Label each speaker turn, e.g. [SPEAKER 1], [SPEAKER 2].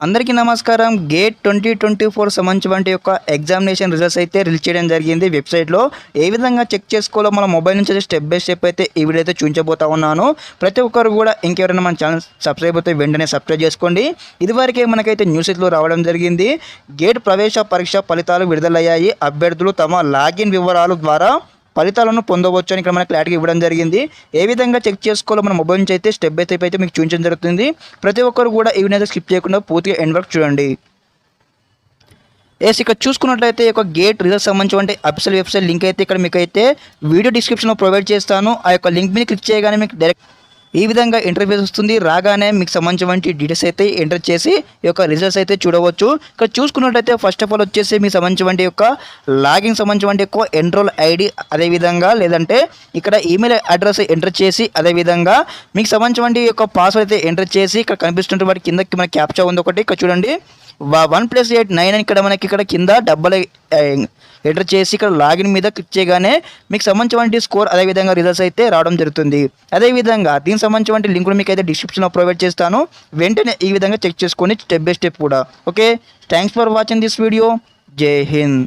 [SPEAKER 1] అందరికీ నమస్కారం. గేట్ 2024 సంబంధించిన యొక్క ఎగ్జామినేషన్ రిజల్ట్స్ అయితే రిలీజ్ చేయడం జరిగింది వెబ్సైట్లో. ఏ విధంగా చెక్ చేసుకోవాలో మన మొబైల్ నుంచి అయితే స్టెప్ బై స్టెప్ అయితే ఈ వీడియో అయితే చూపించబోతా ఉన్నాను. ప్రతి ఒక్కరు కూడా ఇంకెవరైనా మన ఛానల్ సబ్స్క్రైబ్ అయితే వెంటనే సబ్స్క్రైబ్ చేసుకోండి. ఇదివరకే మనకైతే న్యూస్లో రావడం జరిగింది. గేట్ ప్రవేశ పరీక్ష ఫలితాలు విడుదలయ్యాయి. అభ్యర్థులు తమ లాగిన్ వివరాల ద్వారా ఫలితాలను పొందవచ్చు అని ఇక్కడ మనకు క్లారిటీ ఇవ్వడం జరిగింది. ఏ విధంగా చెక్ చేసుకోవాలో మన మొబైల్ నుంచి అయితే స్టెప్ బై స్టెప్ అయితే మీకు చూపించడం జరుగుతుంది. ప్రతి ఒక్కరు కూడా ఈ వీడియో స్కిప్ చేయకుండా పూర్తిగా ఎండ్ వరకు చూడండి. ఇక్కడ చూసుకున్నట్లయితే ఒక గేట్ రిజల్ట్ సంబంధించిన అఫీషియల్ వెబ్సైట్ లింక్ అయితే ఇక్కడ మీకు అయితే వీడియో డిస్క్రిప్షన్లో ప్రొవైడ్ చేస్తాను. ఆ యొక్క లింక్ మీద క్లిక్ చేయగానే మీకు డైరెక్ట్ ఈ విధంగా ఇంటర్ఫేస్ వస్తుంది. రాగానే మీకు సంబంధించిన డీటెయిల్స్ అయితే ఎంటర్ చేసి ఈ యొక్క రిజల్ట్స్ అయితే చూడవచ్చు. ఇక్కడ చూసుకున్నట్లయితే ఫస్ట్ ఆఫ్ ఆల్ వచ్చేసి మీకు సంబంధించిన యొక్క లాగిన్ సంబంధించిన యొక్క ఎన్రోల్ ఐడి, అదేవిధంగా లేదంటే ఇక్కడ ఈమెయిల్ అడ్రస్ ఎంటర్ చేసి అదేవిధంగా మీకు సంబంధించిన యొక్క పాస్వర్డ్ అయితే ఎంటర్ చేసి ఇక్కడ కనిపిస్తున్న వాటి కిందకి మన క్యాప్చా ఉంది ఒకటి. ఇక్కడ చూడండి 1+8 9 అని ఇక్కడ మనకి ఇక్కడ కింద డబ్బులు ఎంటర్ చేసి ఇక్కడ లాగిన్ మీద క్లిక్ చేయగానే మీకు సంబంధించిన స్కోర్ అదేవిధంగా రిజల్ట్స్ అయితే రావడం జరుగుతుంది. అదేవిధంగా దీనికి సంబంధించిన లింకులు మీకు అయితే డిస్క్రిప్షన్లో ప్రొవైడ్ చేస్తాను. వెంటనే ఈ విధంగా చెక్ చేసుకోండి స్టెప్ బై స్టెప్ కూడా. Okay, thanks for watching this video. జై హింద్.